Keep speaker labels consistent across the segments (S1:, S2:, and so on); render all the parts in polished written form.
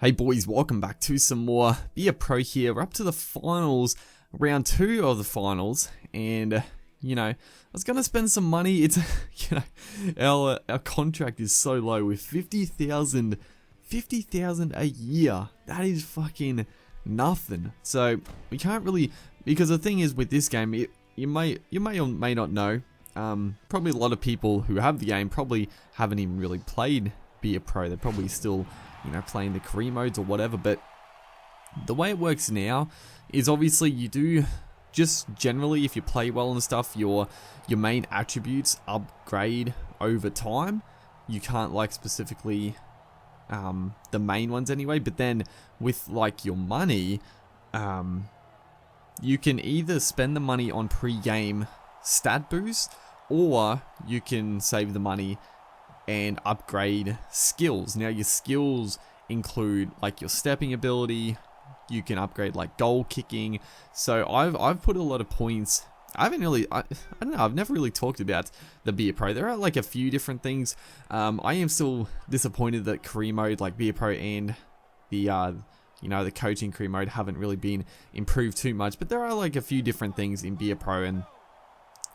S1: Hey boys, welcome back to some more Be a Pro here. We're up to the finals, round 2 of the finals, and I was gonna spend some money. It's our contract is so low with 50,000 a year. That is fucking nothing. So we can't really, because the thing is with this game, you may or may not know. Probably a lot of people who have the game probably haven't even really played Be a Pro. They're probably still playing the career modes or whatever, but the way it works now is obviously you do just generally, if you play well and stuff, your main attributes upgrade over time. You can't like specifically the main ones anyway, but then with like your money, you can either spend the money on pre-game stat boost, or you can save the money and upgrade skills. Now your skills include like your stepping ability. You can upgrade like goal kicking. So I've put a lot of points. I don't know, I've never really talked about the Be a Pro. There are like a few different things. I am still disappointed that career mode like Be a Pro and the the coaching career mode haven't really been improved too much, but there are like a few different things in Be a Pro, and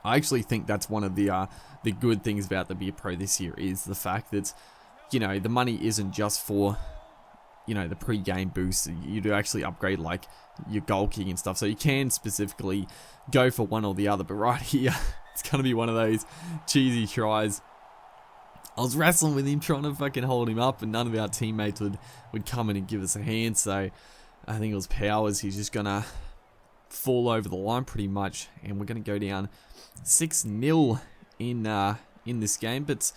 S1: I actually think that's one of the good things about the Be a Pro this year is the fact that, the money isn't just for, the pre-game boost. You do actually upgrade like your goal kicking and stuff. So you can specifically go for one or the other. But right here, it's going to be one of those cheesy tries. I was wrestling with him, trying to fucking hold him up, and none of our teammates would come in and give us a hand. So I think it was Powers. He's just going to fall over the line pretty much, and we're going to go down 6-0 in this game. But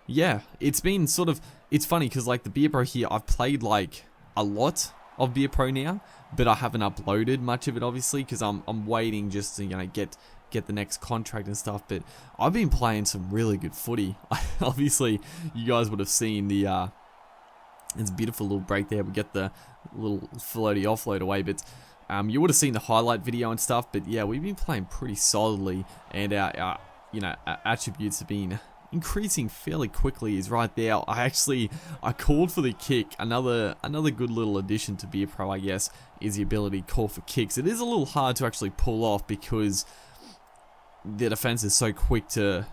S1: yeah, it's been sort of, it's funny because like the Be a Pro here, I've played like a lot of Be a Pro now, but I haven't uploaded much of it obviously because I'm waiting just to get the next contract and stuff. But I've been playing some really good footy. Obviously you guys would have seen the it's a beautiful little break there. We get the little floaty offload away, but you would have seen the highlight video and stuff. But yeah, we've been playing pretty solidly, and our attributes have been increasing fairly quickly. Is right there. I called for the kick. Another good little addition to Be a Pro, I guess, is the ability to call for kicks. It is a little hard to actually pull off because the defense is so quick to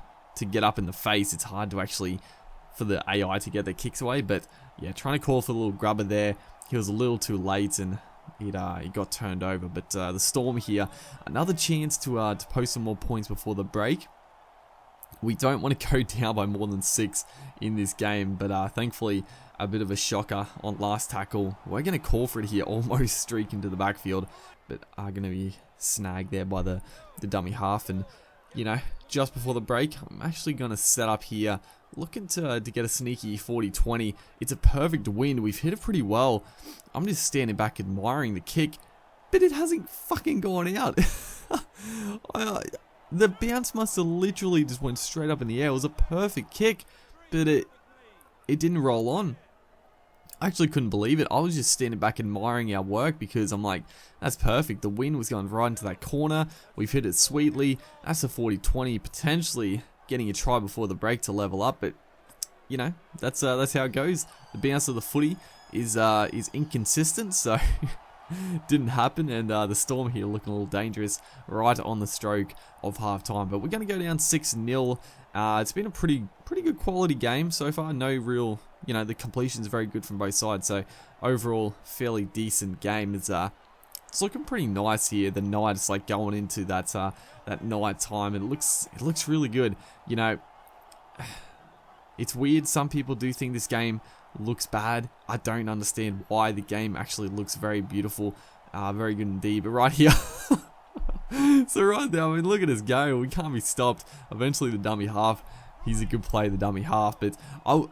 S1: get up in the face. It's hard to actually for the AI to get their kicks away. But yeah, trying to call for the little grubber there. He was a little too late, and he got turned over. But the Storm here, another chance to post some more points before the break. We don't want to go down by more than 6 in this game, but thankfully a bit of a shocker on last tackle. We're going to call for it here, almost streak into the backfield, but are going to be snagged there by the dummy half. And just before the break, I'm actually going to set up here, looking to get a sneaky 40-20. It's a perfect win. We've hit it pretty well. I'm just standing back admiring the kick, but it hasn't fucking gone out. The bounce must have literally just went straight up in the air. It was a perfect kick, but it didn't roll on. I actually couldn't believe it. I was just standing back admiring our work because I'm like, that's perfect. The wind was going right into that corner. We've hit it sweetly. That's a 40-20, potentially getting a try before the break to level up. But that's how it goes. The bounce of the footy is inconsistent, so didn't happen. And the Storm here looking a little dangerous right on the stroke of half time. But we're going to go down 6-0. It's been a pretty good quality game so far. No real, the completion's very good from both sides. So overall, fairly decent game. It's looking pretty nice here. The night is like going into that night time. It looks really good. It's weird. Some people do think this game looks bad. I don't understand why. The game actually looks very beautiful, very good indeed. But right here, so right there, I mean, look at us go. We can't be stopped. Eventually, the dummy half. He's a good player, the dummy half. But I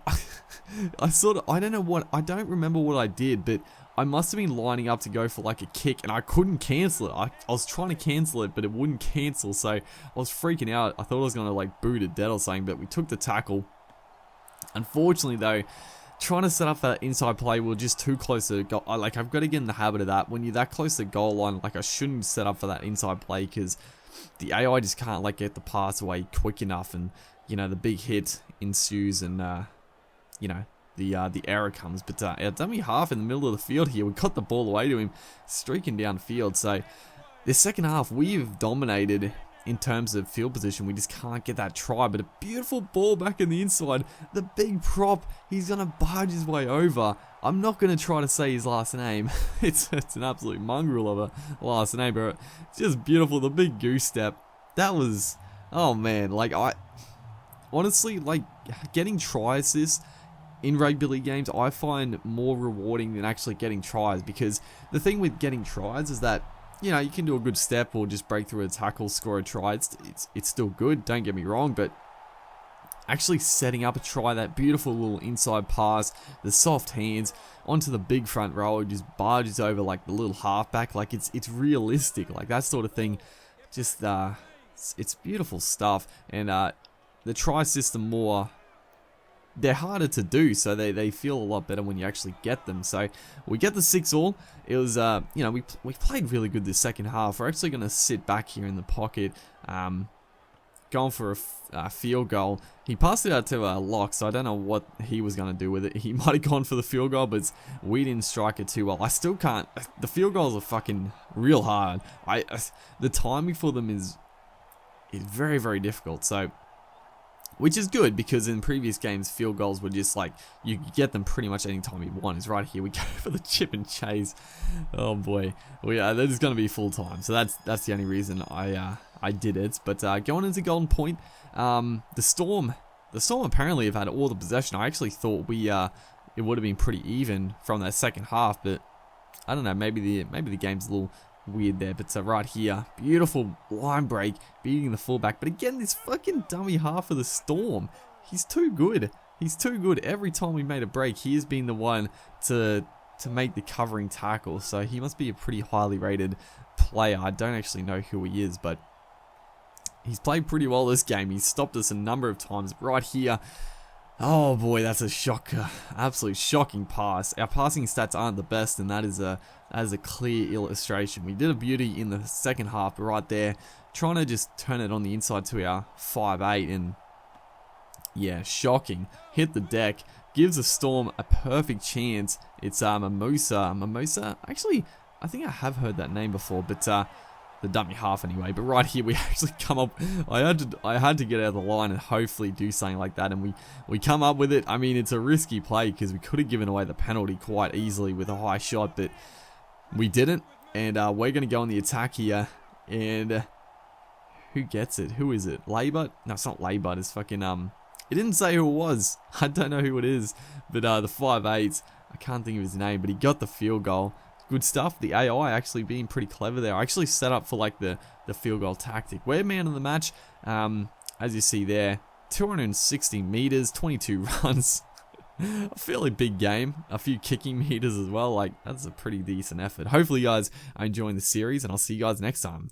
S1: don't remember what I did, but I must have been lining up to go for like a kick, and I couldn't cancel it. I was trying to cancel it, but it wouldn't cancel. So I was freaking out. I thought I was gonna like boot it dead or something, but we took the tackle. Unfortunately, though, trying to set up that inside play, we're just too close to goal. I've got to get in the habit of that. When you're that close to goal line, I shouldn't set up for that inside play because the AI just can't get the pass away quick enough, and the big hit ensues, and the error comes. But our dummy half in the middle of the field here, we got the ball away to him, streaking downfield. So the second half, we've dominated in terms of field position. We just can't get that try, but a beautiful ball back in the inside. The big prop, he's going to barge his way over. I'm not going to try to say his last name. It's an absolute mongrel of a last name, but it's just beautiful. The big goose step. That was, oh man, like honestly, like getting try assists in rugby league games, I find more rewarding than actually getting tries, because the thing with getting tries is that, you know, you can do a good step or just break through a tackle, score a try. It's still good, don't get me wrong, but actually setting up a try, that beautiful little inside pass, the soft hands onto the big front row, just barges over like the little halfback, like it's realistic, like that sort of thing. Just it's beautiful stuff. And the try system they're harder to do, so they feel a lot better when you actually get them. So we get the 6-all. It was, you know, we played really good this second half. We're actually going to sit back here in the pocket, going for a field goal. He passed it out to Locke, so I don't know what he was going to do with it. He might have gone for the field goal, but we didn't strike it too well. I still can't. The field goals are fucking real hard. The timing for them is very, very difficult. So, which is good, because in previous games, field goals were just like, you could get them pretty much any time you want. Is right here, we go for the chip and chase. Oh boy, that is going to be full time. So that's the only reason I did it. But going into Golden Point, the Storm apparently have had all the possession. I actually thought it would have been pretty even from that second half, but I don't know. Maybe the game's a little weird there. But right here, beautiful line break, beating the fullback. But again, this fucking dummy half of the Storm, he's too good. He's too good. Every time we made a break, he has been the one to make the covering tackle. So he must be a pretty highly rated player. I don't actually know who he is, but he's played pretty well this game. He's stopped us a number of times. Right here, oh boy, that's a shocker. Absolute shocking pass. Our passing stats aren't the best, and that is a clear illustration. We did a beauty in the second half, but right there, trying to just turn it on the inside to our 5'8", and yeah, shocking. Hit the deck, gives the Storm a perfect chance. It's Mimosa. Actually, I think I have heard that name before, but the dummy half anyway. But right here, we actually come up. I had to get out of the line and hopefully do something like that, and we come up with it. I mean, it's a risky play because we could have given away the penalty quite easily with a high shot, but we didn't. And we're going to go on the attack here. And who gets it? Who is it? Laybut? No, it's not Laybut. It's fucking It didn't say who it was. I don't know who it is. But the 5'8", I can't think of his name, but he got the field goal. Good stuff. The AI actually being pretty clever there. I actually set up for like the field goal tactic. We're man of the match. As you see there, 260 meters, 22 runs. A fairly big game. A few kicking meters as well. Like, that's a pretty decent effort. Hopefully you guys are enjoying the series, and I'll see you guys next time.